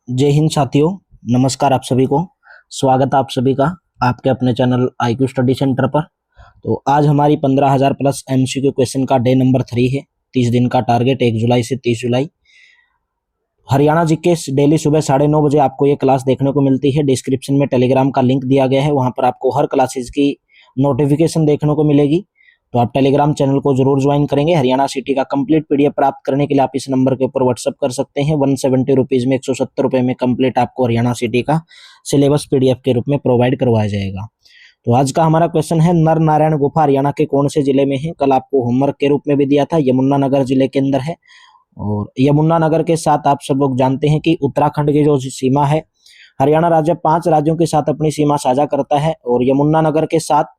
जय हिंद साथियों। नमस्कार आप सभी को। स्वागत है आप सभी का आपके अपने चैनल IQ स्टडी सेंटर पर। तो आज हमारी 15,000 प्लस MCQ क्वेश्चन का डे नंबर 3 है। 30 दिन का टारगेट 1 जुलाई से 30 जुलाई। हरियाणा जीके डेली सुबह 9:30 बजे आपको ये क्लास देखने को मिलती है। डिस्क्रिप्शन में टेलीग्राम का लिंक दिया गया है, वहां पर आपको हर क्लासेस की नोटिफिकेशन देखने को मिलेगी। तो आप टेलीग्राम चैनल को जरूर ज्वाइन करेंगे। हरियाणा सिटी का कंप्लीट PDF प्राप्त करने के लिए आप इस नंबर के ऊपर व्हाट्सअप कर सकते हैं। 170 रुपीज में 170 रुपए में कंप्लीट आपको हरियाणा सिटी का सिलेबस PDF के रूप में प्रोवाइड करवाया जाएगा। तो आज का हमारा क्वेश्चन है, नर नारायण गुफा हरियाणा के कौन से जिले में है? कल आपको होमवर्क के रूप में भी दिया था, यमुनानगर जिले के अंदर है। और यमुनानगर के साथ आप सब लोग जानते हैं कि उत्तराखंड की जो सीमा है, हरियाणा राज्य 5 राज्यों के साथ अपनी सीमा साझा करता है और यमुनानगर के साथ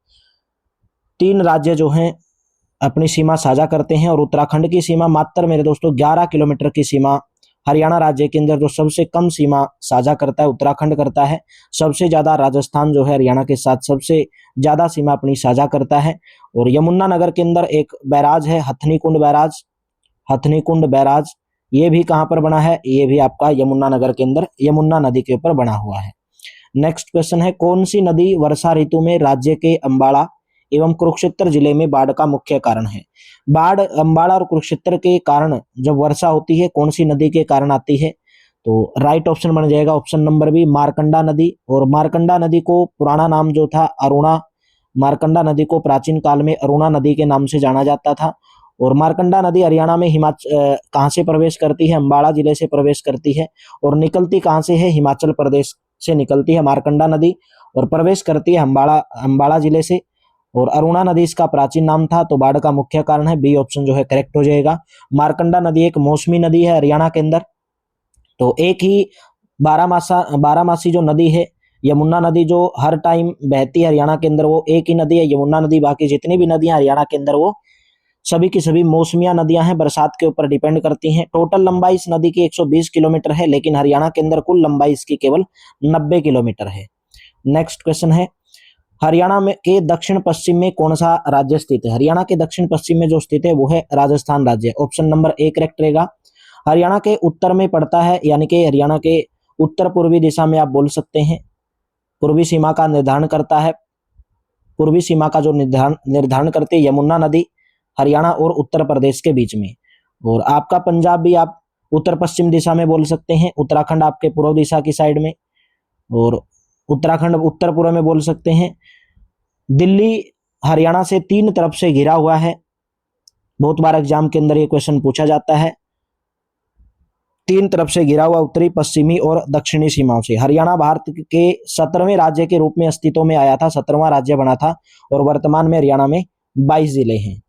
3 राज्य जो हैं अपनी सीमा साझा करते हैं। और उत्तराखंड की सीमा मात्र मेरे दोस्तों 11 किलोमीटर की सीमा हरियाणा राज्य के अंदर जो सबसे कम सीमा साझा करता है उत्तराखंड करता है। सबसे ज्यादा राजस्थान जो है हरियाणा के साथ सबसे ज्यादा सीमा अपनी साझा करता है। और यमुनानगर के अंदर एक बैराज है, हथनीकुंड बैराज। हथनीकुंड बैराज ये भी कहां पर बना है? ये भी आपका यमुनानगर के अंदर यमुना नदी के ऊपर बना हुआ है। नेक्स्ट क्वेश्चन है, कौन सी नदी वर्षा ऋतु में राज्य के अंबाला एवं कुरुक्षेत्र जिले में बाढ़ का मुख्य कारण है? बाढ़ अंबाला और कुरुक्षेत्र के कारण जब वर्षा होती है कौन सी नदी के कारण आती है? तो राइट ऑप्शन बन जाएगा ऑप्शन नंबर बी, मारकंडा नदी। और मारकंडा नदी को पुराना नाम जो था अरुणा, मारकंडा नदी को प्राचीन काल में अरुणा नदी के नाम से जाना जाता था। और मारकंडा नदी हरियाणा में कहाँ से प्रवेश करती है? अंबाला जिले से प्रवेश करती है। और निकलती कहाँ से है? हिमाचल प्रदेश से निकलती है मारकंडा नदी और प्रवेश करती है अंबाला जिले से। और अरुणा नदी इसका प्राचीन नाम था। तो बाढ़ का मुख्य कारण है बी ऑप्शन जो है करेक्ट हो जाएगा। मारकंडा नदी एक मौसमी नदी है हरियाणा के अंदर। तो एक ही बारहमासी जो नदी है यमुना नदी जो हर टाइम बहती है हरियाणा के अंदर, वो एक ही नदी है यमुना नदी। बाकी जितनी भी नदियां हरियाणा के अंदर वो सभी की सभी मौसमिया नदियां हैं, बरसात के ऊपर डिपेंड करती हैं। टोटल लंबाई इस नदी की 120 किलोमीटर है, लेकिन हरियाणा के अंदर कुल लंबाई इसकी केवल 90 किलोमीटर है। नेक्स्ट क्वेश्चन है, हरियाणा में के दक्षिण पश्चिम में कौन सा राज्य स्थित है? हरियाणा के दक्षिण पश्चिम में जो स्थित है वो है राजस्थान राज्य। ऑप्शन नंबर ए करेक्ट रहेगा। हरियाणा के उत्तर में पड़ता है, यानी कि हरियाणा के उत्तर पूर्वी दिशा में आप बोल सकते हैं। पूर्वी सीमा का निर्धारण करता है, पूर्वी सीमा का जो निर्धारण करती है यमुना नदी हरियाणा और उत्तर प्रदेश के बीच में। और आपका पंजाब भी आप उत्तर पश्चिम दिशा में बोल सकते हैं, उत्तराखंड आपके पूर्व दिशा की साइड में, और उत्तराखंड उत्तर पूर्व में बोल सकते हैं। दिल्ली हरियाणा से 3 तरफ से घिरा हुआ है। बहुत बार एग्जाम के अंदर ये क्वेश्चन पूछा जाता है। 3 तरफ से घिरा हुआ उत्तरी पश्चिमी और दक्षिणी सीमाओं से। हरियाणा भारत के 17वें राज्य के रूप में अस्तित्व में आया था, 17वां राज्य बना था। और वर्तमान में हरियाणा में 22 जिले हैं।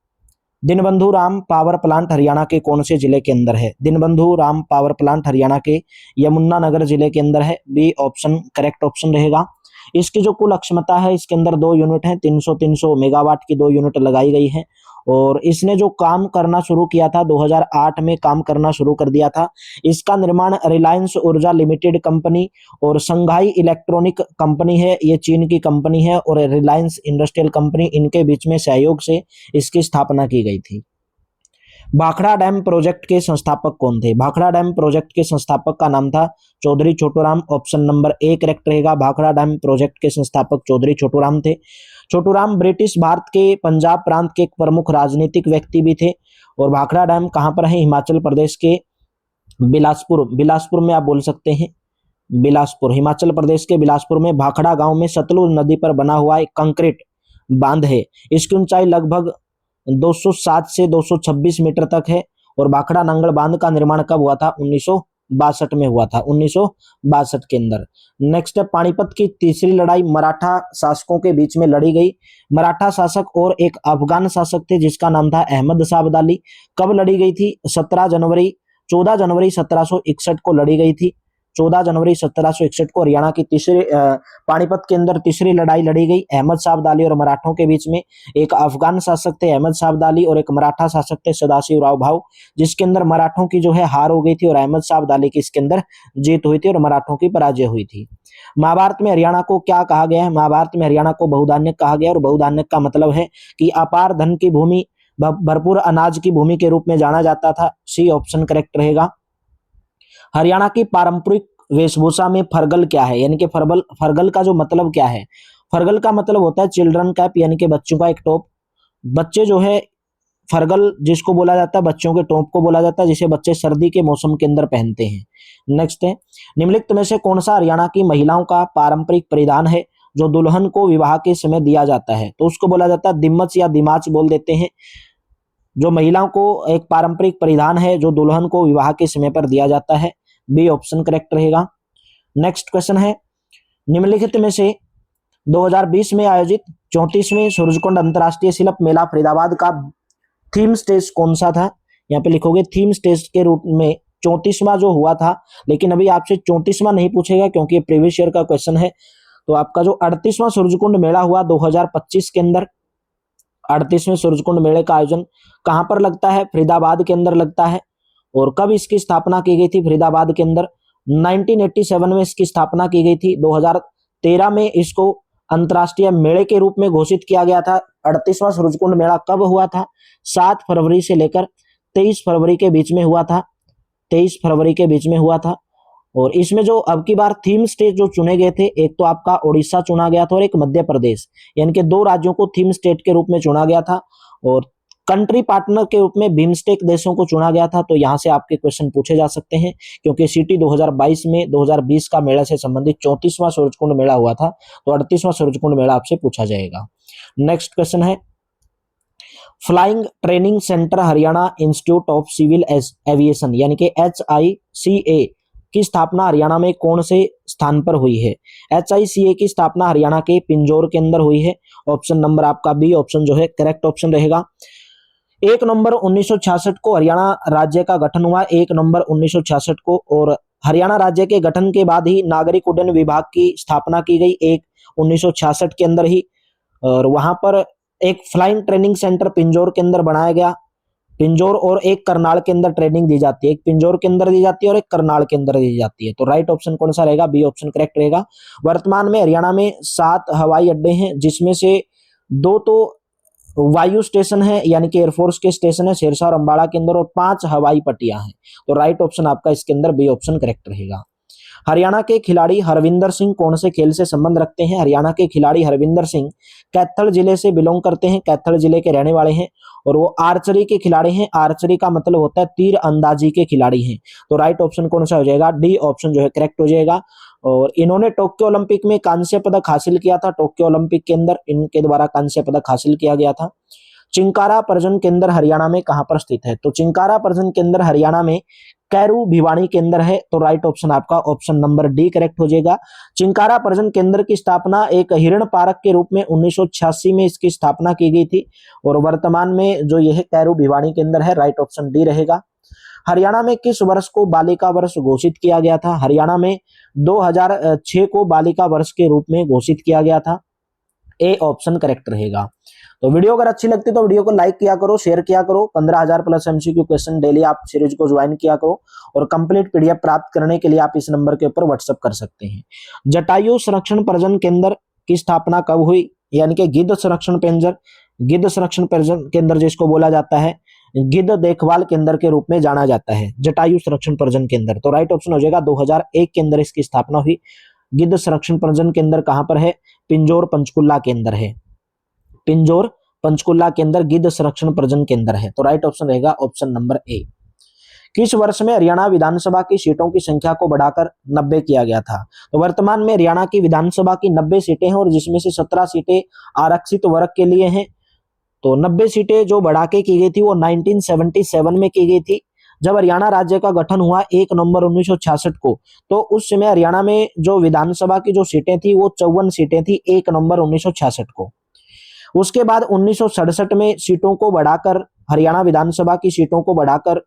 दीनबंधु राम पावर प्लांट हरियाणा के कौन से जिले के अंदर है? दीनबंधु राम पावर प्लांट हरियाणा के यमुनानगर जिले के अंदर है। बी ऑप्शन करेक्ट ऑप्शन रहेगा। इसकी जो कुल क्षमता है इसके अंदर 2 यूनिट है, 300 मेगावाट की 2 यूनिट लगाई गई है। और इसने जो काम करना शुरू किया था 2008 में काम करना शुरू कर दिया था। इसका निर्माण रिलायंस ऊर्जा लिमिटेड कंपनी और संघाई इलेक्ट्रॉनिक कंपनी है, ये चीन की कंपनी है, और रिलायंस इंडस्ट्रियल कंपनी, इनके बीच में सहयोग से इसकी स्थापना की गई थी। भाखड़ा डैम प्रोजेक्ट के संस्थापक कौन थे? भाखड़ा डैम प्रोजेक्ट के संस्थापक का नाम था Chaudhary Chhoturam. Option number A correct रहेगा। भाखड़ा डैम प्रोजेक्ट के संस्थापक चौधरी छोटूराम थे। छोटूराम ब्रिटिश भारत के पंजाब प्रांत के एक प्रमुख राजनीतिक व्यक्ति भी थे। और भाखड़ा डैम कहां पर है? हिमाचल प्रदेश के बिलासपुर में आप बोल सकते हैं। बिलासपुर, हिमाचल प्रदेश के बिलासपुर में भाखड़ा गांव में सतलुज नदी पर बना हुआ एक कंक्रीट बांध है। इसकी ऊंचाई लगभग 207 से 226 मीटर तक है। और भाखड़ा नांगल बांध का निर्माण कब हुआ था? 1962 में हुआ था, 1962 के अंदर। नेक्स्ट है, पानीपत की तीसरी लड़ाई मराठा शासकों के बीच में लड़ी गई। मराठा शासक और एक अफगान शासक थे जिसका नाम था अहमद शाह अब्दाली। कब लड़ी गई थी? 14 जनवरी 1761 को लड़ी गई थी। 14 जनवरी 1761 को हरियाणा की पानीपत के अंदर तीसरी लड़ाई लड़ी गई अहमद शाह अब्दाली और मराठों के बीच में। एक अफगान शासक थे अहमद शाह अब्दाली और एक मराठा शासक थे सदाशिव राव भाऊ, जिसके अंदर मराठों की जो है हार हो गई थी और अहमद शाह अब्दाली की इसके अंदर जीत हुई थी और मराठों की पराजय हुई थी। महाभारत में हरियाणा को क्या कहा गया है? महाभारत में हरियाणा को बहुधान्यक कहा गया। और बहुधान्यक का मतलब है कि अपार धन की भूमि, भरपूर अनाज की भूमि के रूप में जाना जाता था। सी ऑप्शन करेक्ट रहेगा। हरियाणा की पारंपरिक वेशभूषा में फरगल क्या है, यानी कि फरगल का जो मतलब क्या है। फरगल का मतलब होता है चिल्ड्रन कैप, यानी कि बच्चों का एक टोप। बच्चे जो है फरगल जिसको बोला जाता है, बच्चों के टोप को बोला जाता है, जिसे बच्चे सर्दी के मौसम के अंदर पहनते हैं। नेक्स्ट है, निम्नलिखित में से कौन सा हरियाणा की महिलाओं का पारंपरिक परिधान है जो दुल्हन को विवाह के समय दिया जाता है। तो उसको बोला जाता है दिम्मच या दिमाच बोल देते हैं। जो महिलाओं को एक पारंपरिक परिधान है जो दुल्हन को विवाह के समय पर दिया जाता है। बी ऑप्शन करेक्ट रहेगा। नेक्स्ट क्वेश्चन है, निम्नलिखित में से 2020 में आयोजित 34वें सूरजकुंड अंतर्राष्ट्रीय शिल्प मेला फरीदाबाद का थीम स्टेज कौन सा था। यहाँ पे लिखोगे थीम स्टेज के रूप में 34वां जो हुआ था, लेकिन अभी आपसे 34वां नहीं पूछेगा क्योंकि ये प्रीवियस ईयर का क्वेश्चन है। तो आपका जो 38वां सूरजकुंड मेला हुआ 2025 के अंदर, 38वें सूरजकुंड मेले का आयोजन कहां पर लगता है, फरीदाबाद के अंदर लगता है। और कब इसकी स्थापना की गई थी फरीदाबाद के अंदर, 1987 में इसकी स्थापना की गई थी। 2013 में इसको अंतर्राष्ट्रीय मेले के रूप में घोषित किया गया था। 38वां सूरजकुंड मेला कब हुआ था, 7 फरवरी से लेकर 23 फरवरी के बीच में हुआ था। 23 फरवरी के बीच में हुआ था। और इसमें जो अब की बार थीम स्टेट जो चुने गए थे, एक तो आपका उड़ीसा चुना गया था और एक मध्य प्रदेश, यानी कि 2 राज्यों को थीम स्टेट के रूप में चुना गया था। और कंट्री पार्टनर के रूप में बिम्स्टेक देशों को चुना गया था। तो यहां से आपके क्वेश्चन पूछे जा सकते हैं क्योंकि सिटी 2022 में 2020 का मेला से संबंधित 34वां सूरजकुंड मेला हुआ था, तो 38वां सूरजकुंड मेला आपसे पूछा जाएगा। नेक्स्ट क्वेश्चन है, flying training centre Haryana institute of civil aviation यानी कि HICA की स्थापना हरियाणा में कौन से स्थान पर हुई है। HICA की स्थापना हरियाणा के पिंजौर के अंदर हुई है। ऑप्शन नंबर आपका बी ऑप्शन जो है करेक्ट ऑप्शन रहेगा। 1 नवंबर 1966 को हरियाणा राज्य का गठन हुआ, 1 नवंबर 1966 को। और हरियाणा राज्य के गठन के बाद ही नागरिक उड्डयन विभाग की स्थापना की गई 1966 के अंदर ही। और वहां पर एक फ्लाइंग ट्रेनिंग सेंटर पिंजौर के अंदर बनाया गया। पिंजौर और एक करनाल के अंदर ट्रेनिंग दी जाती है, एक पिंजौर के अंदर दी जाती है और एक करनाल के अंदर दी जाती है। तो राइट ऑप्शन कौन सा रहेगा, बी ऑप्शन करेक्ट रहेगा। वर्तमान में हरियाणा में 7 हवाई अड्डे हैं, जिसमें से 2 तो वायु स्टेशन है यानी कि एयरफोर्स के स्टेशन है सिरसा और अंबाला के अंदर, और 5 हवाई पट्टियां हैं। तो राइट ऑप्शन आपका इसके अंदर बी ऑप्शन करेक्ट रहेगा। हरियाणा के खिलाड़ी हरविंदर सिंह कौन से खेल से संबंध रखते हैं। हरियाणा के खिलाड़ी हरविंदर सिंह कैथल जिले से बिलोंग करते हैं, कैथल जिले के रहने वाले हैं। और वो आर्चरी के खिलाड़ी हैं, आर्चरी का मतलब होता है तीर अंदाजी के खिलाड़ी हैं। तो राइट ऑप्शन कौन सा हो जाएगा, डी ऑप्शन जो है करेक्ट हो जाएगा। और इन्होंने टोक्यो ओलंपिक में कांस्य पदक हासिल किया था, टोक्यो ओलंपिक के अंदर इनके द्वारा कांस्य पदक हासिल किया गया था। चिंकारा पर्जन केंद्र हरियाणा में कहां पर स्थित है। तो चिंकारा पर्जन केंद्र हरियाणा में कैरू भिवानी के अंदर है। तो राइट ऑप्शन आपका ऑप्शन नंबर डी करेक्ट हो जाएगा। चिंकारा पर्जन केंद्र की स्थापना एक हिरण पार्क के रूप में 1986 में इसकी स्थापना की गई थी। और वर्तमान में जो यह कैरू भिवानी के अंदर है, राइट ऑप्शन डी रहेगा। हरियाणा में किस वर्ष को बालिका वर्ष घोषित किया गया था। हरियाणा में 2006 को बालिका वर्ष के रूप में घोषित किया गया था। ए ऑप्शन करेक्ट रहेगा। तो वीडियो अगर अच्छी लगती है तो वीडियो को लाइक किया करो, शेयर किया करो। 15,000 प्लस MCQ क्वेश्चन डेली आप सीरीज को ज्वाइन किया करो। और कंप्लीट PDF प्राप्त करने के लिए आप इस नंबर के ऊपर व्हाट्सएप कर सकते हैं। जटायु संरक्षण प्रजनन केंद्र की स्थापना कब हुई, यानी कि गिद्ध संरक्षण प्रजनन केंद्र जिसको बोला जाता है गिद्ध देखभाल केंद्र के रूप में जाना जाता है, जटायु संरक्षण प्रजनन केंद्र। तो राइट ऑप्शन हो जाएगा 2001 के अंदर इसकी स्थापना हुई। गिद्ध संरक्षण प्रजनन केंद्र कहां पर है, पिंजौर पंचकुला के अंदर है। पिंजौर पंचकुला के अंदर गिद्ध संरक्षण प्रजनन केंद्र है। तो राइट ऑप्शन रहेगा ऑप्शन नंबर ए। किस वर्ष में हरियाणा विधानसभा की सीटों की संख्या को बढ़ाकर 90 किया गया था। तो वर्तमान में हरियाणा की विधानसभा की 90 सीटें हैं और जिसमें से 17 सीटें आरक्षित वर्ग के लिए हैं। तो 90 सीटें जो बढ़ा के की गई थी वो 1977 में की गई थी, जब हरियाणा राज्य का गठन हुआ 1 नवंबर 1966 को। तो उस समय हरियाणा में जो विधानसभा की जो सीटें थी वो 54 सीटें थी 1 नवंबर 1966 को। उसके बाद 1967 में सीटों को बढ़ाकर हरियाणा विधानसभा की सीटों को बढ़ाकर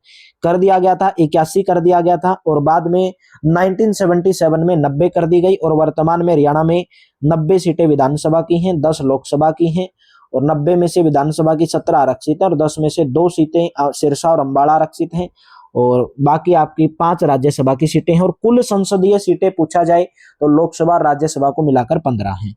कर दिया गया था, 81 कर दिया गया था। और बाद में 1977 में 90 कर दी गई। और वर्तमान में हरियाणा में 90 सीटें विधानसभा की हैं, 10 लोकसभा की हैं। और 90 में से विधानसभा की 17 आरक्षित है और 10 में से 2 सीटें सिरसा और अंबाला आरक्षित हैं। और बाकी आपकी 5 राज्यसभा की सीटें हैं। और कुल संसदीय सीटें पूछा जाए तो लोकसभा और राज्यसभा को मिलाकर 15 हैं।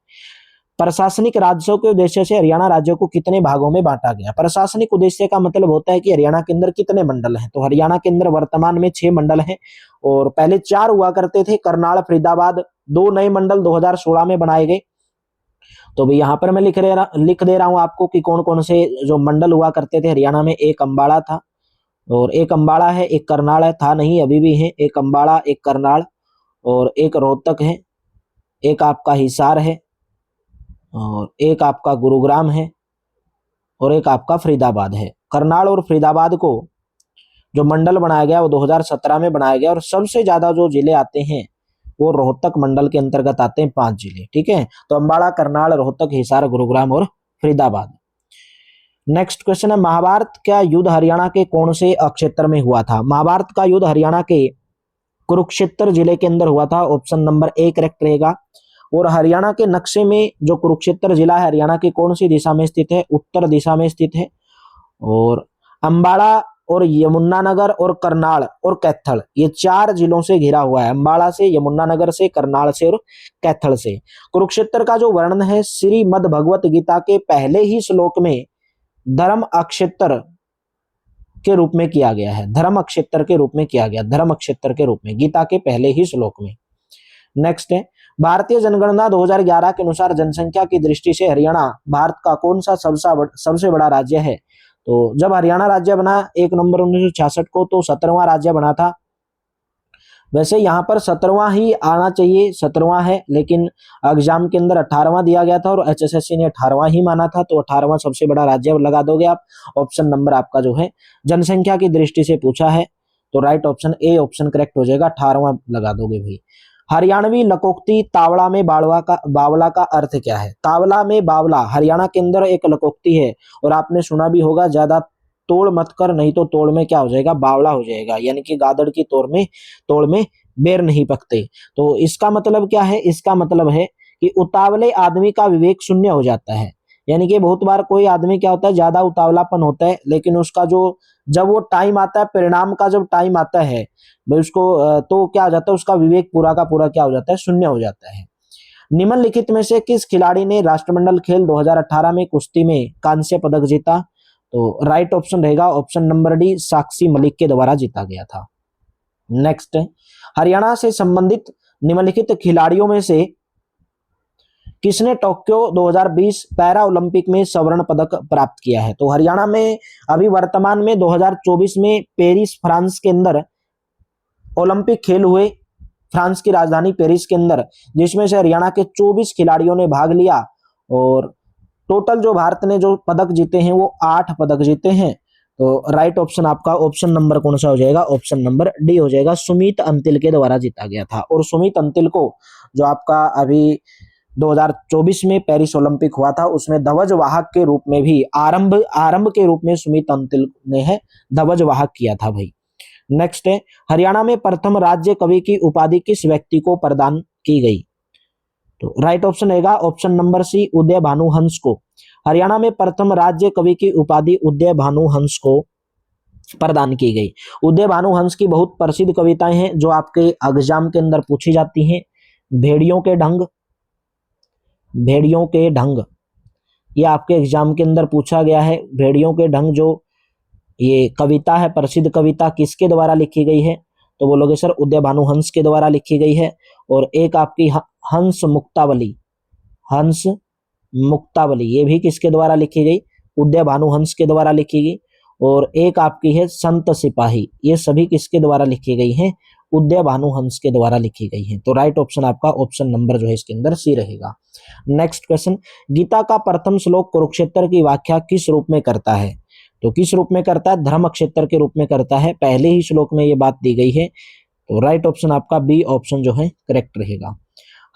प्रशासनिक राज्यों के उद्देश्य से हरियाणा राज्य को कितने भागों में बांटा गया। प्रशासनिक उद्देश्य का मतलब होता है कि हरियाणा के अंदर कितने मंडल हैं। तो हरियाणा के अंदर वर्तमान में 6 मंडल हैं और पहले 4 हुआ करते थे, करनाल, फरीदाबाद। 2 नए मंडल 2016 में बनाए गए। तो भाई यहाँ पर मैं लिख दे रहा हूँ आपको कि कौन कौन से जो मंडल हुआ करते थे हरियाणा में। एक अम्बाड़ा था, और एक अम्बाड़ा है, एक करनाल है, था नहीं अभी भी है, एक अम्बाड़ा, एक करनाल, और एक रोहतक है, एक आपका हिसार है, और एक आपका गुरुग्राम है, और एक आपका फरीदाबाद है। करनाल और फरीदाबाद को जो मंडल बनाया गया वो 2017 में बनाया गया, और सबसे ज्यादा जो जिले आते हैं वो रोहतक मंडल के अंतर्गत आते हैं, 5 जिले। ठीक है, तो अम्बाड़ा, करनाल, रोहतक, हिसार, गुरुग्राम और फरीदाबाद। नेक्स्ट क्वेश्चन है, महाभारत का युद्ध हरियाणा के कौन से क्षेत्र में हुआ था? महाभारत का युद्ध हरियाणा के कुरुक्षेत्र जिले के अंदर हुआ था। ऑप्शन नंबर ए करेक्ट रहेगा। और हरियाणा के नक्शे में जो कुरुक्षेत्र जिला है हरियाणा की कौन सी दिशा में स्थित है? उत्तर दिशा में स्थित है। और अम्बाड़ा और यमुनानगर और करनाल और कैथल, ये 4 जिलों से घिरा हुआ है। अम्बाड़ा से, यमुनानगर से, करनाल से और कैथल से। कुरुक्षेत्र का जो वर्णन है श्रीमद् भगवत गीता के पहले ही श्लोक में धर्म अक्षेत्र के रूप में किया गया है। धर्म अक्षेत्र के रूप में किया गया, धर्म अक्षेत्र के रूप में, गीता के पहले ही श्लोक में। नेक्स्ट है, भारतीय जनगणना 2011 के अनुसार जनसंख्या की दृष्टि से हरियाणा भारत का कौन सा सबसे बड़ा राज्य है? तो जब हरियाणा राज्य बना 1 नवंबर 1966 को, तो 17वां राज्य बना था। वैसे यहाँ पर 17वां ही आना चाहिए, 17वां है, लेकिन एग्जाम के अंदर 18वां दिया गया था और एचएसएससी ने 18वां ही माना था, तो 18वां सबसे बड़ा राज्य लगा दोगे आप। ऑप्शन नंबर आपका जो है जनसंख्या की दृष्टि से पूछा है, तो right option A option correct हो जाएगा, 18वां लगा दोगे भाई। हरियाणवी लोकोक्ति तावड़ा में बावला का अर्थ क्या है? तावला में बावला हरियाणा के अंदर एक लोकोक्ति है, और आपने सुना भी होगा, ज्यादा तोड़ मत कर, नहीं तो तोड़ में क्या हो जाएगा? बावला हो जाएगा, यानी कि गादड़ की तोड़ में बेर नहीं पकते। तो इसका मतलब क्या है? इसका मतलब है कि उतावले आदमी का विवेक शून्य हो जाता है। यानी कि बहुत बार कोई आदमी क्या होता है, ज्यादा उतावलापन होता है, लेकिन उसका जो जब वो टाइम आता है, परिणाम का जब टाइम आता है भाई उसको, तो क्या हो जाता है? उसका विवेक पूरा का पूरा क्या हो जाता है? शून्य हो जाता है। निम्नलिखित में से किस खिलाड़ी ने राष्ट्रमंडल खेल 2018 में कुश्ती में कांस्य पदक जीता? तो राइट ऑप्शन रहेगा option number D, Sakshi Malik के द्वारा जीता गया था। नेक्स्ट, हरियाणा से संबंधित निम्नलिखित खिलाड़ियों में से किसने टोक्यो 2020 पैरा ओलंपिक में स्वर्ण पदक प्राप्त किया है? तो हरियाणा में अभी वर्तमान में 2024 में पेरिस फ्रांस के अंदर ओलंपिक खेल हुए, फ्रांस की राजधानी पेरिस के अंदर, जिसमें से हरियाणा के 24 खिलाड़ियों ने भाग लिया, और टोटल जो भारत ने जो पदक जीते हैं वो 8 पदक जीते हैं। तो राइट ऑप्शन आपका ऑप्शन नंबर कौन सा हो जाएगा? ऑप्शन नंबर डी हो जाएगा, सुमित अंतिल के द्वारा जीता गया था। और सुमित अंतिल को जो आपका अभी 2024 में पेरिस ओलंपिक हुआ था उसमें ध्वज वाहक के रूप में भी आरंभ के रूप में सुमित अंतिल ने है ध्वज वाहक किया था भाई। नेक्स्ट है, हरियाणा में प्रथम राज्य कवि की उपाधि किस व्यक्ति को प्रदान की गई? तो राइट ऑप्शन रहेगा ऑप्शन नंबर सी, उदय भानु हंस को। हरियाणा में प्रथम राज्य कवि की उपाधि उदय भानु हंस को प्रदान की गई। उदय भानु हंस की बहुत प्रसिद्ध कविताएं हैं जो आपके एग्जाम के अंदर पूछी जाती हैं। भेड़ियों के ढंग, भेड़ियों के ढंग, ये आपके एग्जाम के अंदर पूछा गया है। भेड़ियों के ढंग जो ये कविता है, प्रसिद्ध कविता, किसके द्वारा लिखी गई है? तो बोलोगे सर उदय भानु हंस के द्वारा लिखी गई है। और एक आपकी हंस मुक्तावली, हंस मुक्तावली, ये भी किसके द्वारा लिखी गई? उदय भानु हंस के द्वारा लिखी गई। और एक आपकी है संत सिपाही, ये सभी किसके द्वारा लिखी गई हैं? उदय भानु हंस के द्वारा लिखी गई हैं। तो राइट ऑप्शन आपका ऑप्शन नंबर जो है इसके अंदर सी रहेगा। नेक्स्ट क्वेश्चन, गीता का प्रथम श्लोक कुरुक्षेत्र की व्याख्या किस रूप में करता है? तो किस रूप में करता है? धर्म क्षेत्र के रूप में करता है, पहले ही श्लोक में ये बात दी गई है। तो राइट ऑप्शन आपका बी ऑप्शन जो है करेक्ट रहेगा।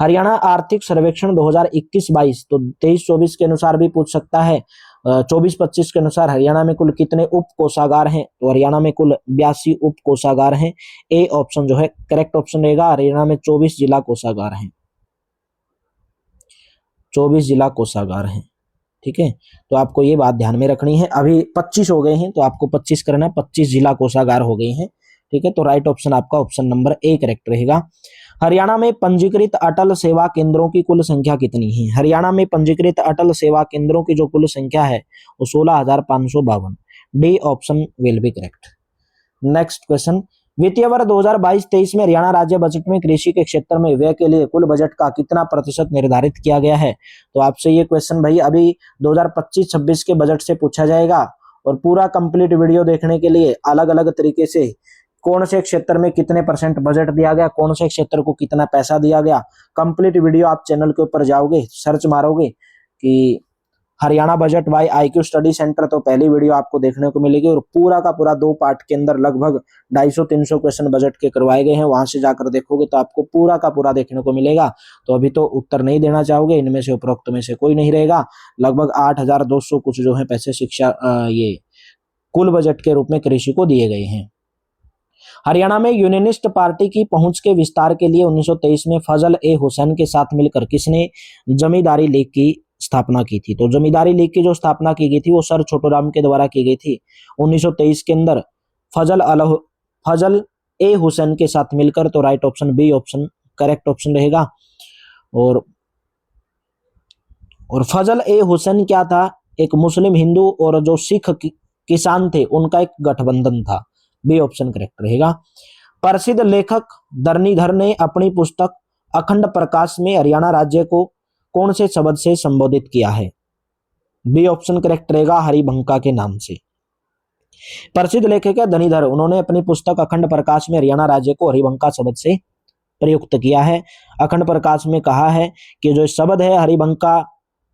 हरियाणा आर्थिक सर्वेक्षण 2021-22, तो 23-24 के अनुसार भी पूछ सकता है। 24-25 के अनुसार हरियाणा में कुल कितने उप कोषागार हैं? तो हरियाणा में कुल 82 उप कोषागार हैं। ए ऑप्शन जो है करेक्ट ऑप्शन रहेगा। हरियाणा में 24 जिला कोषागार हैं, 24 जिला कोषागार हैं। ठीक है, तो आपको ये बात ध्यान में रखनी है। अभी 25 हो गए हैं तो आपको 25 करना है, 25 जिला कोषागार हो गए हैं। ठीक है, तो राइट ऑप्शन आपका ऑप्शन नंबर ए करेक्ट रहेगा। हरियाणा में पंजीकृत अटल सेवा केंद्रों की कुल संख्या कितनी है? हरियाणा में पंजीकृत अटल सेवा केंद्रों की जो कुल संख्या है वो 16,552। D option will be correct. Next question, वित्तीय वर्ष 2022-23 में हरियाणा राज्य बजट में कृषि के क्षेत्र में व्यय के लिए कुल बजट का कितना प्रतिशत निर्धारित किया गया है। तो आपसे ये क्वेश्चन भाई अभी 2025-26 के बजट से पूछा जाएगा। और पूरा कंप्लीट वीडियो देखने के लिए अलग अलग तरीके से कौन से क्षेत्र में कितने % बजट दिया गया, कौन से क्षेत्र को कितना पैसा दिया गया, कंप्लीट वीडियो आप चैनल के ऊपर जाओगे, सर्च मारोगे कि Haryana budget by IQ study centre, तो पहली वीडियो आपको देखने को मिलेगी। और पूरा का पूरा 2 पार्ट के अंदर लगभग 250-300 क्वेश्चन बजट के करवाए गए हैं। वहां से जाकर देखोगे तो आपको पूरा का पूरा देखने को मिलेगा। तो अभी तो उत्तर नहीं देना चाहोगे, इनमें से उपरोक्त में से कोई नहीं रहेगा। लगभग 8,200 कुछ जो है पैसे शिक्षा ये कुल बजट के रूप में कृषि को दिए गए हैं। हरियाणा में यूनियनिस्ट पार्टी की पहुंच के विस्तार के लिए 1923 में फजल ए हुसैन के साथ मिलकर किसने जमींदारी लीग की स्थापना की थी। तो जमींदारी लीग की जो स्थापना की गई थी वो सर छोटूराम के द्वारा की गई थी 1923 के अंदर, फजल ए हुसैन के साथ मिलकर। तो right option B option correct option रहेगा। और फजल ए हुसैन क्या था, एक मुस्लिम हिंदू और जो सिख किसान थे उनका एक गठबंधन था। बी ऑप्शन करेक्ट रहेगा। प्रसिद्ध लेखक धरणीधर ने अपनी पुस्तक अखंड प्रकाश में हरियाणा राज्य को कौन से शब्द से संबोधित किया है। बी ऑप्शन करेक्ट रहेगा, हरिभंका के नाम से। प्रसिद्ध लेखक है धरणीधर, उन्होंने अपनी पुस्तक अखंड प्रकाश में हरियाणा राज्य को हरिभंका शब्द से प्रयुक्त किया है। अखंड प्रकाश में कहा है कि जो शब्द है हरिभंका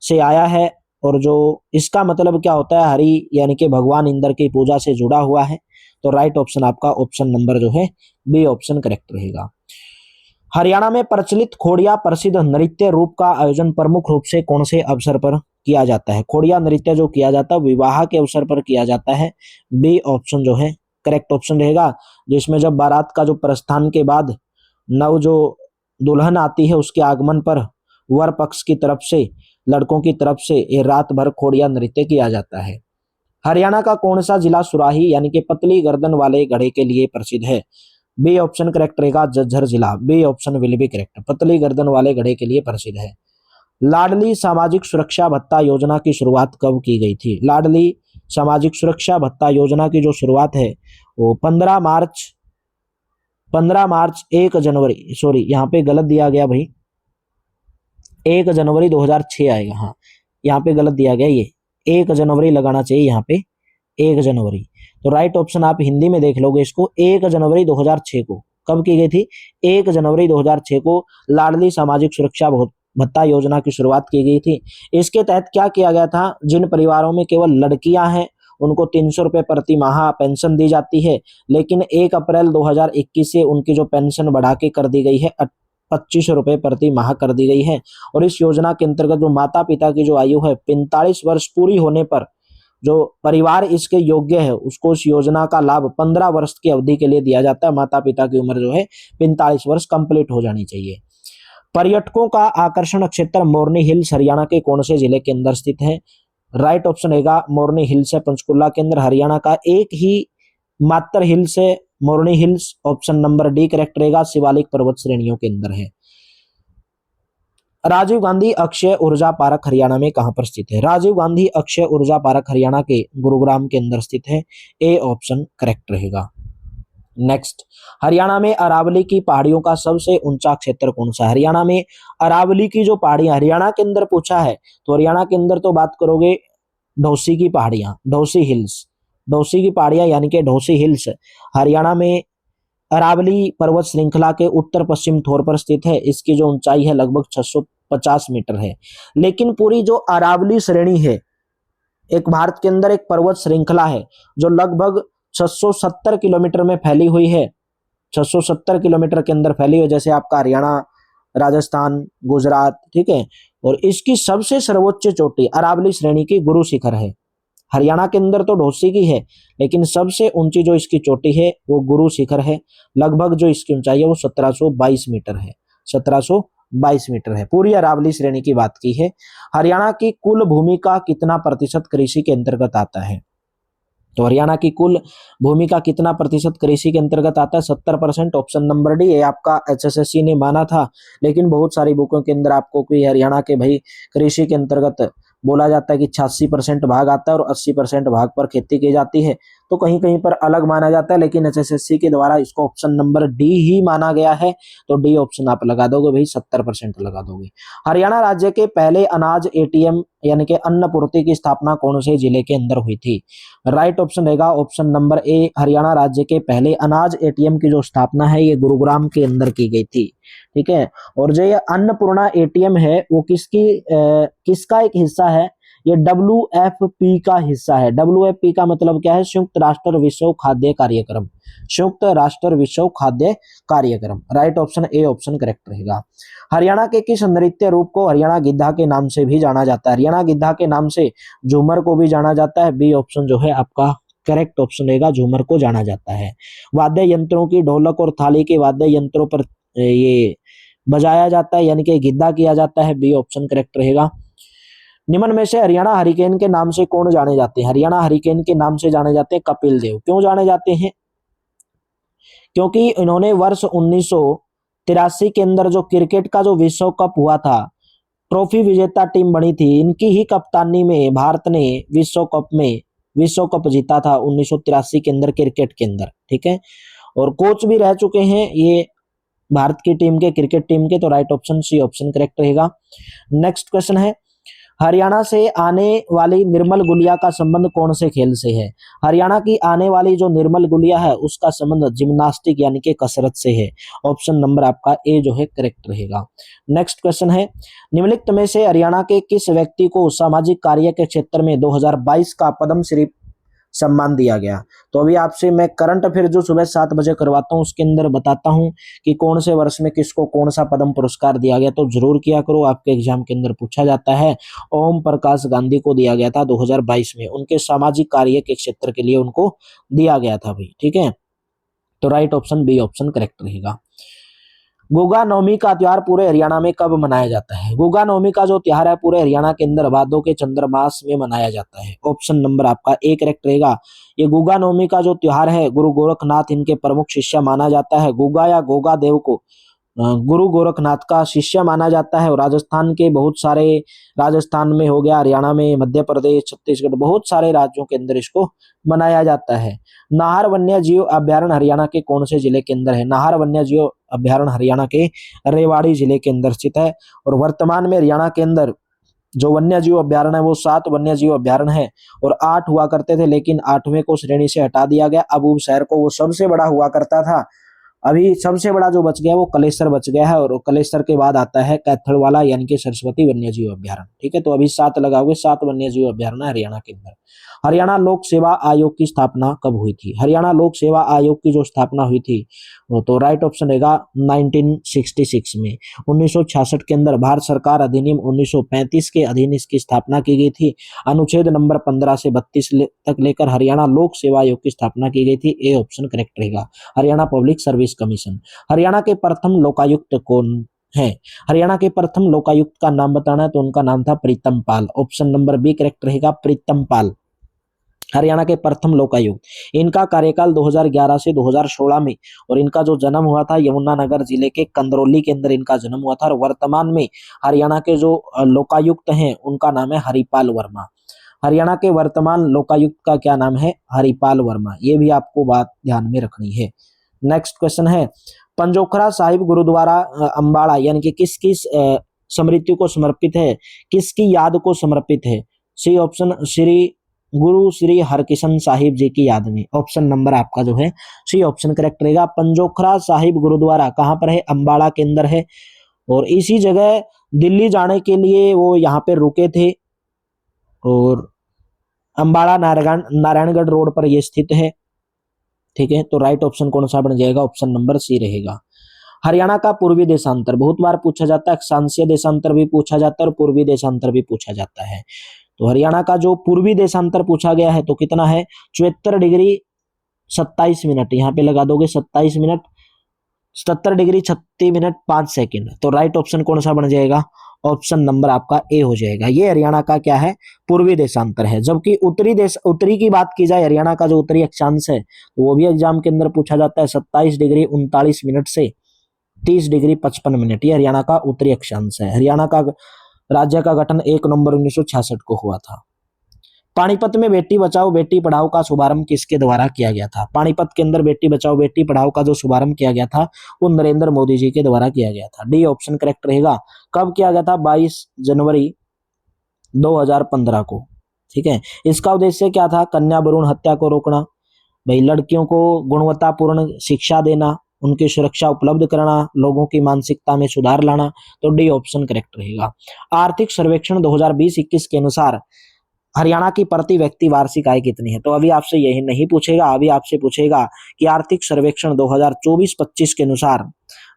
से आया है और जो इसका मतलब क्या होता है, हरि यानी कि भगवान इंद्र की पूजा से जुड़ा हुआ है। तो राइट ऑप्शन आपका ऑप्शन नंबर जो है बी ऑप्शन करेक्ट रहेगा। हरियाणा में प्रचलित खोड़िया प्रसिद्ध नृत्य रूप का आयोजन प्रमुख रूप से कौन से अवसर पर किया जाता है। खोड़िया नृत्य जो किया जाता है विवाह के अवसर पर किया जाता है। बी ऑप्शन जो है करेक्ट ऑप्शन रहेगा, जिसमें जब बारात का जो प्रस्थान के बाद नव जो दुल्हन आती है उसके आगमन पर वर पक्ष की तरफ से, लड़कों की तरफ से ये रात भर खोड़िया नृत्य किया जाता है। हरियाणा का कौन सा जिला सुराही यानी कि पतली गर्दन वाले घड़े के लिए प्रसिद्ध है। बी ऑप्शन करेक्ट रहेगा, झज्जर जिला। B option will be correct, पतली गर्दन वाले घड़े के लिए प्रसिद्ध है। लाडली सामाजिक सुरक्षा भत्ता योजना की शुरुआत कब की गई थी। लाडली सामाजिक सुरक्षा भत्ता योजना की जो शुरुआत है वो 15 मार्च 1 जनवरी, सॉरी यहाँ पे गलत दिया गया भाई, 1 जनवरी 2006 आएगा। हाँ यहाँ पे गलत दिया गया, ये 1 जनवरी लगाना चाहिए यहाँ पे, 1 जनवरी। तो राइट ऑप्शन आप हिंदी में देख लोगे इसको, 1 जनवरी 2006 को कब की गई थी, 1 जनवरी 2006 को लाडली सामाजिक सुरक्षा भत्ता योजना की शुरुआत की गई थी। इसके तहत क्या किया गया था, जिन परिवारों में केवल लड़कियां हैं उनको 300 रुपए प्रति माह पेंशन दी जाती है, लेकिन 1 अप्रैल 2021 से उनकी जो पेंशन बढ़ा के कर दी गई है 2500 रुपए प्रति माह कर दी गई है। और इस योजना के अंतर्गत जो माता पिता की जो आयु है 45 वर्ष पूरी होने पर जो परिवार इसके योग्य है उसको इस योजना का लाभ 15 वर्ष की अवधि के लिए दिया जाता है। माता पिता की उम्र जो है 45 वर्ष कंप्लीट हो जानी चाहिए। पर्यटकों का आकर्षण क्षेत्र मोरनी हिल्स हरियाणा के कौन से जिले के अंदर स्थित है। राइट ऑप्शन रहेगा मोरनी हिल्स है पंचकुला के अंदर। हरियाणा का एक ही मात्र हिल्स है Morni hills, option number D correct रहेगा, शिवालिक पर्वत श्रेणियों के अंदर है। राजीव गांधी अक्षय ऊर्जा पार्क हरियाणा में कहां पर स्थित है। राजीव गांधी अक्षय ऊर्जा पार्क हरियाणा के गुरुग्राम के अंदर स्थित है। ए ऑप्शन करेक्ट रहेगा। नेक्स्ट, हरियाणा में अरावली की पहाड़ियों का सबसे ऊंचा क्षेत्र कौन सा है। हरियाणा में अरावली की जो पहाड़ियां हरियाणा के अंदर पूछा है तो हरियाणा के अंदर तो बात करोगे ढोसी की पहाड़ियां, ढोसी हिल्स, ढोसी की पहाड़ियां यानी कि ढोसी हिल्स हरियाणा में अरावली पर्वत श्रृंखला के उत्तर पश्चिम छोर पर स्थित है। इसकी जो ऊंचाई है लगभग 650 मीटर है। लेकिन पूरी जो अरावली श्रेणी है एक भारत के अंदर एक पर्वत श्रृंखला है जो लगभग 670 किलोमीटर में फैली हुई है, 670 किलोमीटर के अंदर फैली हुई, जैसे आपका हरियाणा, राजस्थान, गुजरात, ठीक है। और इसकी सबसे सर्वोच्च चोटी अरावली श्रेणी की गुरु शिखर है। हरियाणा के अंदर तो ढोसी की है लेकिन सबसे ऊंची जो इसकी चोटी है वो गुरु शिखर है। लगभग जो इसकी ऊंचाई है वो 1722 मीटर है, 1722 मीटर है। पूरी अरावली श्रेणी की बात की है। हरियाणा की कुल भूमि का कितना प्रतिशत कृषि के अंतर्गत आता है। तो हरियाणा की कुल भूमि का कितना प्रतिशत कृषि के अंतर्गत आता है, 70%, ऑप्शन नंबर डी। ये आपका एचएसएससी ने माना था, लेकिन बहुत सारी बुकों के अंदर आपको कोई हरियाणा के भाई कृषि के अंतर्गत बोला जाता है कि 86% भाग आता है और 80% भाग पर खेती की जाती है। तो कहीं कहीं पर अलग माना जाता है, लेकिन एचएसएससी के द्वारा इसको ऑप्शन नंबर डी ही माना गया है। तो डी ऑप्शन आप लगा दोगे भाई, 70% लगा दोगे। हरियाणा राज्य के पहले अनाज एटीएम यानी कि अन्न पूर्ति की स्थापना कौन से जिले के अंदर हुई थी? राइट ऑप्शन रहेगा ऑप्शन नंबर ए, हरियाणा राज्य के पहले अनाज एटीएम की जो स्थापना है ये गुरुग्राम के अंदर की गई थी। ठीक है, और जो ये अन्नपूर्णा एटीएम है वो किसका एक हिस्सा है? ये WFP का हिस्सा है। WFP का मतलब क्या है? संयुक्त राष्ट्र विश्व खाद्य कार्यक्रम। संयुक्त राष्ट्र विश्व खाद्य कार्यक्रम। Right option A option correct रहेगा। हरियाणा के किस नृत्य रूप को हरियाणा गिद्धा के नाम से भी जाना जाता है? हरियाणा गिद्धा के नाम से झूमर को भी जाना जाता है। बी ऑप्शन जो है आपका करेक्ट ऑप्शन रहेगा, झूमर को जाना जाता है। वाद्य यंत्रों की ढोलक और थाली के वाद्य यंत्रों पर ये बजाया जाता है यानी कि गिद्धा किया जाता है। बी ऑप्शन करेक्ट रहेगा। निम्न में से हरियाणा हरिकेन के नाम से कौन जाने जाते हैं? हरियाणा हरिकेन के नाम से जाने जाते हैं कपिल देव। क्यों जाने जाते हैं? क्योंकि इन्होंने वर्ष 1983 के अंदर जो क्रिकेट का जो विश्व कप हुआ था, ट्रॉफी विजेता टीम बनी थी, इनकी ही कप्तानी में भारत ने विश्व कप जीता था 1983 के अंदर क्रिकेट के अंदर। ठीक है, और कोच भी रह चुके हैं ये भारत की टीम के, क्रिकेट टीम के। तो right option C option correct रहेगा। नेक्स्ट क्वेश्चन है, हरियाणा से आने वाली निर्मल गुलिया का संबंध कौन से खेल से है? हरियाणा की आने वाली जो निर्मल गुलिया है उसका संबंध जिम्नास्टिक यानी कि कसरत से है। ऑप्शन नंबर आपका ए जो है करेक्ट रहेगा। नेक्स्ट क्वेश्चन है, निम्नलिखित में से हरियाणा के किस व्यक्ति को सामाजिक कार्य के क्षेत्र में 2022 का पद्मश्री सम्मान दिया गया? तो अभी आपसे मैं करंट अफेयर जो सुबह 7 बजे करवाता हूं उसके अंदर बताता हूं कि कौन से वर्ष में किसको कौन सा पद्म पुरस्कार दिया गया। तो जरूर किया करो, आपके एग्जाम के अंदर पूछा जाता है। ओम प्रकाश गांधी को दिया गया था 2022 में, उनके सामाजिक कार्य के क्षेत्र के लिए उनको दिया गया था भाई। ठीक है, तो right option B option correct रहेगा। गुगा नवमी का त्योहार पूरे हरियाणा में कब मनाया जाता है? गुगा नवमी का जो त्योहार है पूरे हरियाणा के अंदर भादों के चंद्रमास में मनाया जाता है। ऑप्शन नंबर आपका ए करेक्ट रहेगा। ये गुगा नवमी का जो त्योहार है गुरु गोरखनाथ इनके प्रमुख शिष्य माना जाता है। गुगा या गोगा देव को गुरु गोरखनाथ का शिष्य माना जाता है। और राजस्थान के बहुत सारे, राजस्थान में हो गया, हरियाणा में, मध्य प्रदेश, छत्तीसगढ़, बहुत सारे राज्यों के अंदर इसको मनाया जाता है। नाहर वन्य जीव अभ्यारण्य हरियाणा के कौन से जिले के अंदर है? नाहर वन्य जीव अभ्यारण्य हरियाणा के रेवाड़ी जिले के अंदर स्थित है। और वर्तमान में हरियाणा के अंदर जो वन्य जीव अभ्यारण्य है वो 7 वन्य जीव अभ्यारण्य है और 8 हुआ करते थे, लेकिन 8वें को श्रेणी से हटा दिया गया। अबूब शहर को वो सबसे बड़ा हुआ करता था, अभी सबसे बड़ा जो बच गया वो कलेसर बच गया है। और कलेसर के बाद आता है कैथड़वाला यानी कि सरस्वती वन्यजीव अभ्यारण्य। ठीक है, तो अभी 7 लगाओगे, 7 वन्यजीव अभ्यारण्य हरियाणा के अंदर। हरियाणा लोक सेवा आयोग की स्थापना कब हुई थी? हरियाणा लोक सेवा आयोग की जो स्थापना हुई थी वो तो राइट ऑप्शन रहेगा 1966 में। 1966 के अंदर भारत सरकार अधिनियम 1935 के अधीन इसकी स्थापना की गई थी। अनुच्छेद नंबर 15 से 32 तक लेकर हरियाणा लोक सेवा आयोग की स्थापना की गई थी। ए ऑप्शन करेक्ट रहेगा, Haryana public service commission. Haryana के प्रथम लोकायुक्त कौन है? हरियाणा के प्रथम लोकायुक्त का नाम बताना है तो उनका नाम था प्रीतम पाल। ऑप्शन नंबर बी करेक्ट रहेगा, प्रीतम पाल हरियाणा के प्रथम लोकायुक्त। इनका कार्यकाल 2011 से 2016 में, और इनका जो जन्म हुआ था यमुनानगर जिले के कंदरौली के अंदर इनका जन्म हुआ था। और वर्तमान में हरियाणा के जो लोकायुक्त हैं उनका नाम है हरिपाल वर्मा। हरियाणा के वर्तमान लोकायुक्त का क्या नाम है? हरिपाल वर्मा। ये भी आपको बात ध्यान में रखनी है। नेक्स्ट क्वेश्चन है, पंजोखरा साहिब गुरुद्वारा अंबाड़ा यानी कि किस किस स्मृति को समर्पित है, किसकी याद को समर्पित है? सी ऑप्शन गुरु श्री हरकिशन साहिब जी की याद में। ऑप्शन नंबर आपका जो है सी ऑप्शन करेक्ट रहेगा। पंजोखरा साहिब गुरुद्वारा कहाँ पर है? अंबाड़ा के अंदर है। और इसी जगह दिल्ली जाने के लिए वो यहाँ पे रुके थे और अंबाड़ा नारायणगढ़ रोड पर ये स्थित है। ठीक है, तो राइट ऑप्शन कौन सा बन जाएगा? ऑप्शन नंबर सी रहेगा। हरियाणा का पूर्वी देशांतर बहुत बार पूछा जाता है, अक्षांशीय देशांतर भी पूछा जाता है और पूर्वी देशांतर भी पूछा जाता है। तो हरियाणा का जो पूर्वी देशांतर पूछा गया है तो कितना है? 74 डिग्री 27 मिनट। यहाँ पे लगा दोगे 27 मिनट 77 डिग्री 36 मिनट 5 सेकंड। तो राइट ऑप्शन कौन सा बन जाएगा? ऑप्शन नंबर आपका ए हो जाएगा। ये हरियाणा का क्या है? पूर्वी देशांतर है। जबकि उत्तरी की बात की जाए, हरियाणा का जो उत्तरी अक्षांश है तो वो भी एग्जाम के अंदर पूछा जाता है 27 डिग्री 39 मिनट से 30 डिग्री 55 मिनट। ये हरियाणा का उत्तरी अक्षांश है। हरियाणा का राज्य का गठन 1 नवंबर 1966 को हुआ था। पानीपत में बेटी बचाओ बेटी पढ़ाओ का शुभारंभ किसके द्वारा किया गया था? पानीपत के अंदर बेटी बचाओ बेटी पढ़ाओ का जो शुभारंभ किया गया था वो नरेंद्र मोदी जी के द्वारा किया गया था। डी ऑप्शन करेक्ट रहेगा। कब किया गया था? 22 जनवरी 2015 को। ठीक है, इसका उद्देश्य क्या था? कन्या भ्रूण हत्या को रोकना, भाई लड़कियों को गुणवत्तापूर्ण शिक्षा देना, उनकी सुरक्षा उपलब्ध कराना, लोगों की मानसिकता में सुधार लाना। तो डी ऑप्शन करेक्ट रहेगा। आर्थिक सर्वेक्षण 2020-21 के अनुसार हरियाणा की प्रति व्यक्ति वार्षिक आय कितनी है? तो अभी आपसे यही नहीं पूछेगा, अभी आपसे पूछेगा कि आर्थिक सर्वेक्षण 2024-25 के अनुसार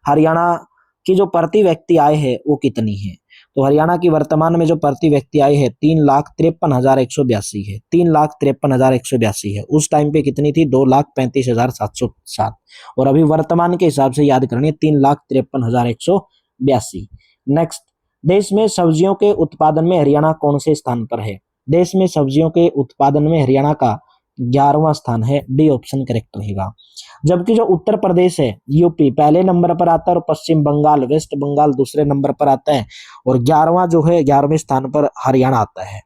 हरियाणा की जो प्रति व्यक्ति आय है वो कितनी है? तो हरियाणा की वर्तमान में जो प्रति व्यक्ति आय है 3,53,182 है। 3,53,182 है। उस टाइम पे कितनी थी? 2,35,707। और अभी वर्तमान के हिसाब से याद करनी है 3,53,182। नेक्स्ट, देश में सब्जियों के उत्पादन में हरियाणा कौन से स्थान पर है? देश में सब्जियों के उत्पादन में हरियाणा का 11वां स्थान है। डी ऑप्शन करेक्ट रहेगा। जबकि जो उत्तर प्रदेश है, यूपी पहले नंबर पर आता है और पश्चिम बंगाल, वेस्ट बंगाल दूसरे नंबर पर आता है और 11वां जो है 11वें स्थान पर हरियाणा आता है।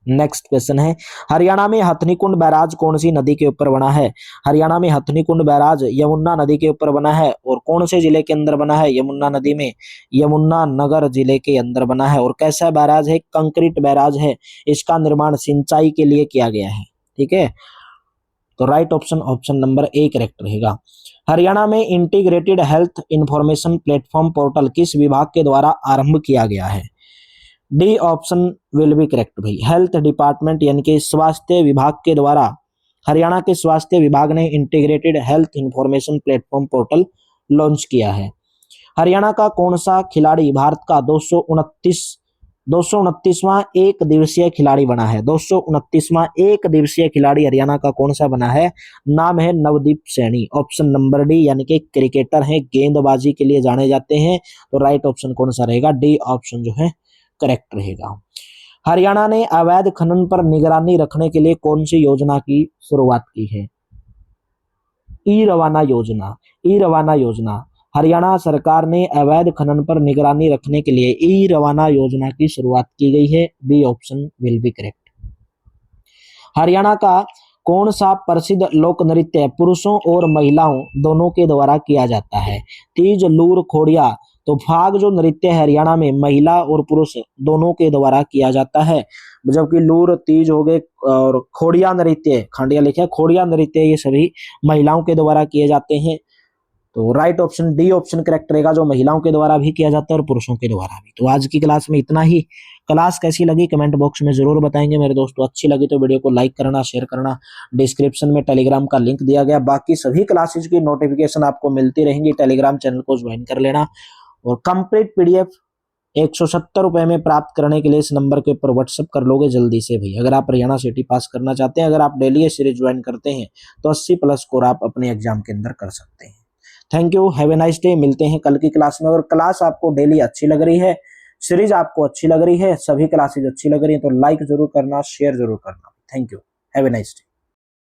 नेक्स्ट क्वेश्चन है, हरियाणा में हथनीकुंड बैराज कौन सी नदी के ऊपर बना है? हरियाणा में हथनीकुंड बैराज यमुना नदी के ऊपर बना है और कौन से जिले के अंदर बना है? यमुना नदी में यमुनानगर जिले के अंदर बना है। और कैसा बैराज है? कंक्रीट बैराज है। इसका निर्माण सिंचाई के लिए किया गया है। ठीक है, तो right option option number A correct रहेगा। हरियाणा में integrated health information platform portal किस विभाग के द्वारा आरंभ किया गया है? D option will be correct भाई। हेल्थ डिपार्टमेंट यानी कि स्वास्थ्य विभाग के द्वारा हरियाणा के स्वास्थ्य विभाग ने integrated health information platform portal launch किया है। हरियाणा का कौन सा खिलाड़ी भारत का 229वां एक दिवसीय खिलाड़ी बना है? 229वां एक दिवसीय खिलाड़ी हरियाणा का कौन सा बना है? नाम है Navdeep Saini. Option number D, यानी कि क्रिकेटर हैं, गेंदबाजी के लिए जाने जाते हैं। तो राइट ऑप्शन कौन सा रहेगा? डी ऑप्शन जो है करेक्ट रहेगा। हरियाणा ने अवैध खनन पर निगरानी रखने के लिए कौन सी योजना की शुरुआत की है? ई रवाना योजना। ई रवाना योजना, हरियाणा सरकार ने अवैध खनन पर निगरानी रखने के लिए ई रवाना योजना की शुरुआत की गई है। B option will be correct. Haryana का कौन सा प्रसिद्ध लोक नृत्य पुरुषों और महिलाओं दोनों के द्वारा किया जाता है? तीज, लूर, खोड़िया। तो फाग जो नृत्य है हरियाणा में महिला और पुरुष दोनों के द्वारा किया जाता है, जबकि लूर, तीज हो गए और खोड़िया नृत्य, खांडिया लिखा है, खोड़िया नृत्य ये सभी महिलाओं के द्वारा किए जाते हैं। तो right option D option correct रहेगा, जो महिलाओं के द्वारा भी किया जाता है और पुरुषों के द्वारा भी। तो आज की क्लास में इतना ही। क्लास कैसी लगी कमेंट बॉक्स में जरूर बताएंगे मेरे दोस्तों। अच्छी लगी तो वीडियो को लाइक करना, शेयर करना। डिस्क्रिप्शन में टेलीग्राम का लिंक दिया गया, बाकी सभी क्लासेज की नोटिफिकेशन आपको मिलती रहेंगी। टेलीग्राम चैनल को ज्वाइन कर लेना और कंप्लीट पीडीएफ 170 रुपए में प्राप्त करने के लिए इस नंबर के ऊपर व्हाट्सएप कर लोगे जल्दी से भाई। अगर आप हरियाणा सिटी पास करना चाहते हैं, अगर आप डेली ये सीरीज ज्वाइन करते हैं तो 80+ स्कोर आप अपने एग्जाम के अंदर कर सकते हैं। Thank you, have a nice day. मिलते हैं कल की क्लास में। और क्लास आपको डेली अच्छी लग रही है, सीरीज आपको अच्छी लग रही है, सभी क्लासेज अच्छी लग रही है तो लाइक जरूर करना, शेयर जरूर करना। Thank you, have a nice day.